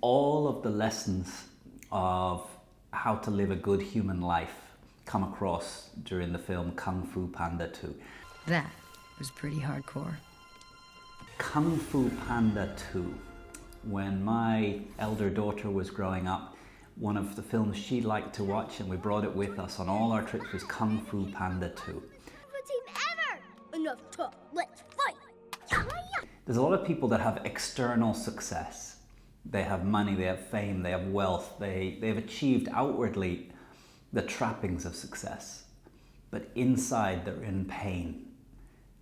all of the lessons of how to live a good human life come across during the film Kung Fu Panda 2. That was pretty hardcore. Kung Fu Panda 2. When my elder daughter was growing up, one of the films she liked to watch, and we brought it with us on all our trips, was Kung Fu Panda 2. Team ever! Enough talk, let's fight! There's a lot of people that have external success. They have money, they have fame, they have wealth, they've achieved outwardly the trappings of success. But inside they're in pain.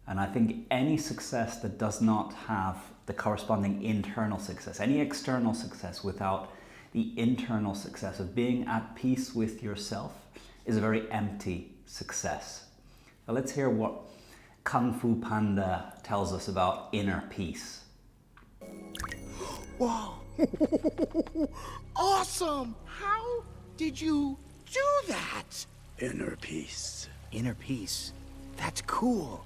And I think any success that does not have the corresponding internal success, any external success without the internal success of being at peace with yourself, is a very empty success. Now let's hear what Kung Fu Panda tells us about inner peace. Whoa! Awesome! How did you do that? Inner peace. Inner peace. That's cool.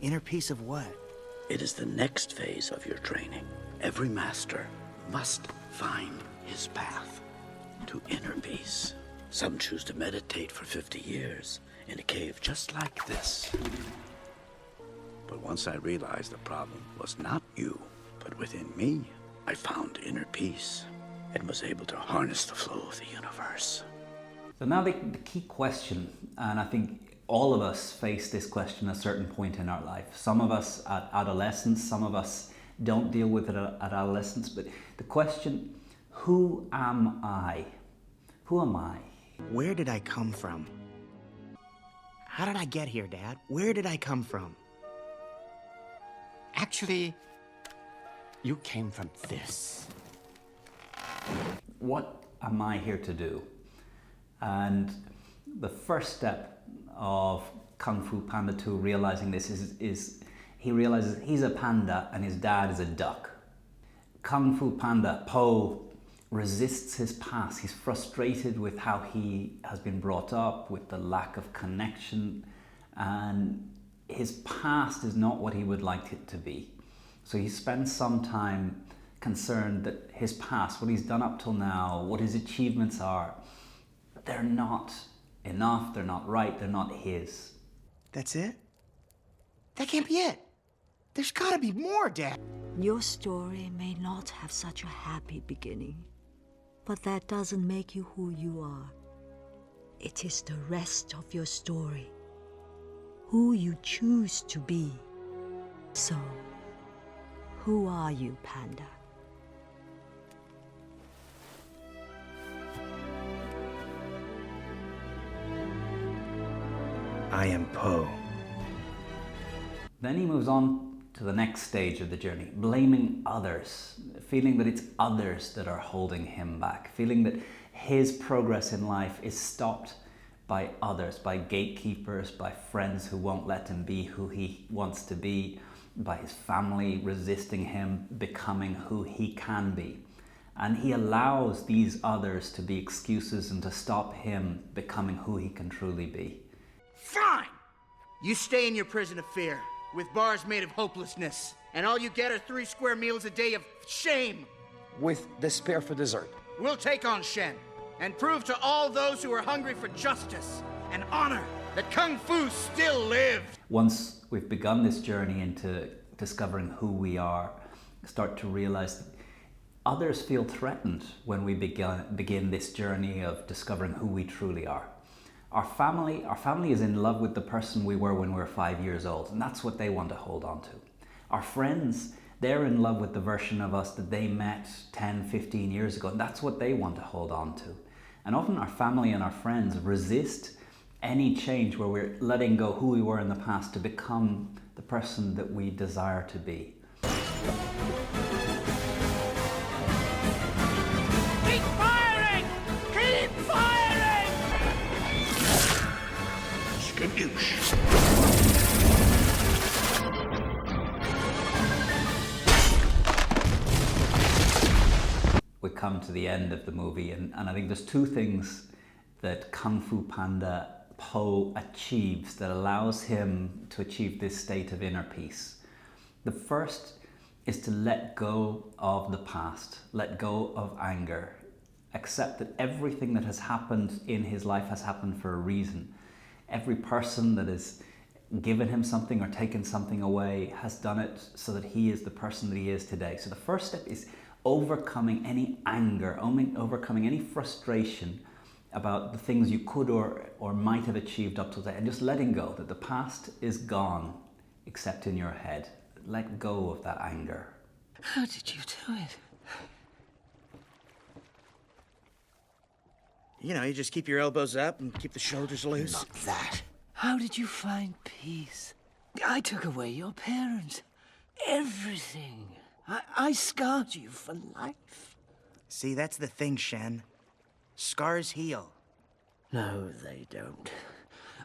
Inner peace of what? It is the next phase of your training. Every master must find his path to inner peace. Some choose to meditate for 50 years in a cave just like this. But once I realized the problem was not you, but within me, I found inner peace and was able to harness the flow of the universe. So now the key question, and I think all of us face this question at a certain point in our life. Some of us at adolescence, some of us don't deal with it at adolescence, but the question, who am I? Who am I? Where did I come from? How did I get here, Dad? Where did I come from? Actually, you came from this. What am I here to do? And the first step of Kung Fu Panda 2 realizing this is he realizes he's a panda and his dad is a duck. Kung Fu Panda, Po, resists his past. He's frustrated with how he has been brought up, with the lack of connection, and his past is not what he would like it to be. So he spends some time concerned that his past, what he's done up till now, what his achievements are, they're not enough, they're not right, they're not his. That's it? That can't be it. There's gotta be more, Dad. Your story may not have such a happy beginning, but that doesn't make you who you are. It is the rest of your story, who you choose to be. So, who are you, Panda? I am Po. Then he moves on to the next stage of the journey, blaming others, feeling that it's others that are holding him back, feeling that his progress in life is stopped by others, by gatekeepers, by friends who won't let him be who he wants to be, by his family resisting him becoming who he can be. And he allows these others to be excuses and to stop him becoming who he can truly be. Fine! You stay in your prison of fear, with bars made of hopelessness, and all you get are 3 square meals a day of shame. With despair for dessert. We'll take on Shen, and prove to all those who are hungry for justice and honor that Kung Fu still lives. Once we've begun this journey into discovering who we are, start to realize that others feel threatened when we begin this journey of discovering who we truly are. Our family is in love with the person we were when we were 5 years old, and that's what they want to hold on to. Our friends, they're in love with the version of us that they met 10, 15 years ago, and that's what they want to hold on to. And often our family and our friends resist any change where we're letting go who we were in the past to become the person that we desire to be. Keep firing! Keep firing! Skadoosh. We come to the end of the movie, and I think there's 2 things that Kung Fu Panda Po achieves that allows him to achieve this state of inner peace. The first is to let go of the past, let go of anger, accept that everything that has happened in his life has happened for a reason. Every person that has given him something or taken something away has done it so that he is the person that he is today. So the first step is overcoming any anger, overcoming any frustration about the things you could or might have achieved up to that, and just letting go that the past is gone, except in your head. Let go of that anger. How did you do it? You know, you just keep your elbows up and keep the shoulders loose. Not that. How did you find peace? I took away your parents. Everything. I scarred you for life. See, that's the thing, Shen. Scars heal. No, they don't.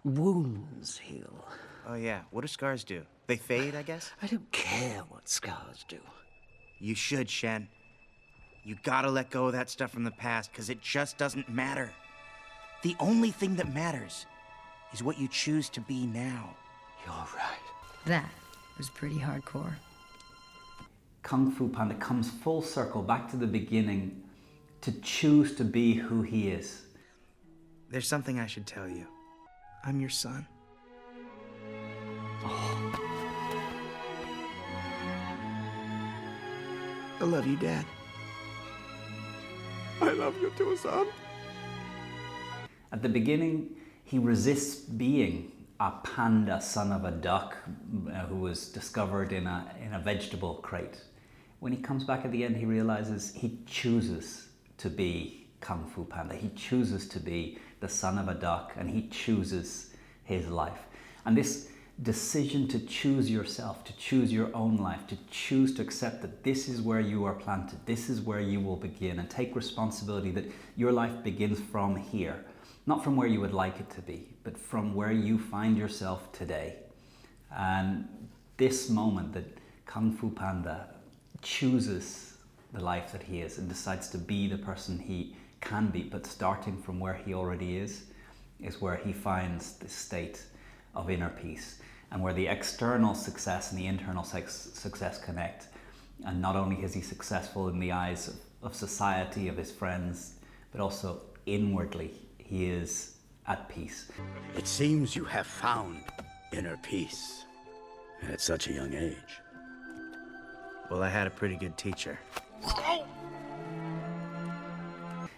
Wounds heal. Oh yeah, what do scars do? They fade, I guess? I don't care what scars do. You should, Shen. You gotta let go of that stuff from the past, because it just doesn't matter. The only thing that matters is what you choose to be now. You're right. That was pretty hardcore. Kung Fu Panda comes full circle back to the beginning to choose to be who he is. There's something I should tell you. I'm your son. I love you, Dad. I love you too, son. At the beginning, he resists being a panda, son of a duck, who was discovered in a vegetable crate. When he comes back at the end, he realizes he chooses to be Kung Fu Panda. He chooses to be the son of a duck, and he chooses his life. And this decision to choose yourself, to choose your own life, to choose to accept that this is where you are planted, this is where you will begin, and take responsibility that your life begins from here. Not from where you would like it to be, but from where you find yourself today. And this moment that Kung Fu Panda chooses the life that he is and decides to be the person he can be, but starting from where he already is where he finds this state of inner peace, and where the external success and the internal success connect. And not only is he successful in the eyes of society, of his friends, but also inwardly he is at peace. It seems you have found inner peace at such a young age. Well, I had a pretty good teacher.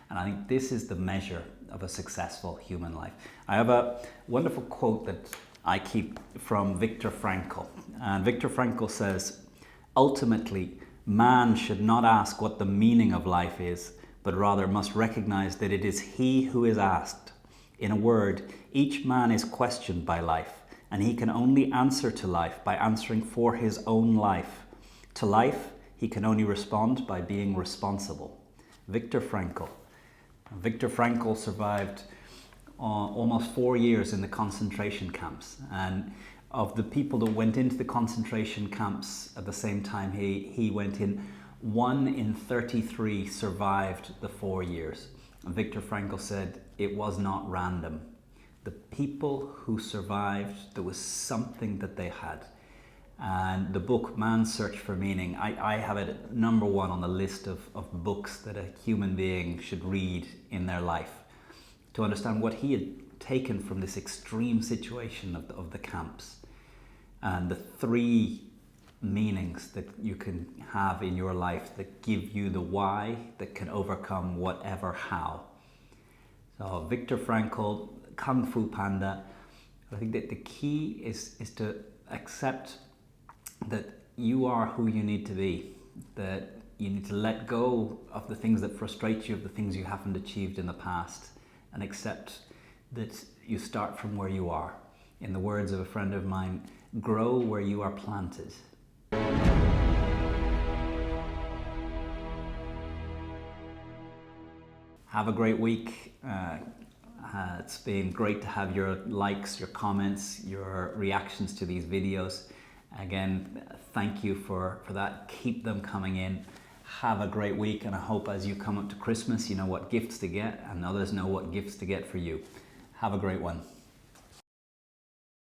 And I think this is the measure of a successful human life. I have a wonderful quote that I keep from Viktor Frankl. And Viktor Frankl says, "Ultimately, man should not ask what the meaning of life is, but rather must recognize that it is he who is asked. In a word, each man is questioned by life, and he can only answer to life by answering for his own life. To life, he can only respond by being responsible." Viktor Frankl. Viktor Frankl survived almost 4 years in the concentration camps, and of the people that went into the concentration camps at the same time he went in, 1 in 33 survived the 4 years. And Viktor Frankl said it was not random. The people who survived, there was something that they had. And the book Man's Search for Meaning, I have it at number 1 on the list of books that a human being should read in their life, to understand what he had taken from this extreme situation of the camps, and the 3 meanings that you can have in your life that give you the why that can overcome whatever how. So Viktor Frankl, Kung Fu Panda. I think that the key is to accept that you are who you need to be, that you need to let go of the things that frustrate you, of the things you haven't achieved in the past, and accept that you start from where you are. In the words of a friend of mine, grow where you are planted. Have a great week. It's been great to have your likes, your comments, your reactions to these videos. Again, thank you for that. Keep them coming in. Have a great week, and I hope as you come up to Christmas, you know what gifts to get, and others know what gifts to get for you. Have a great one.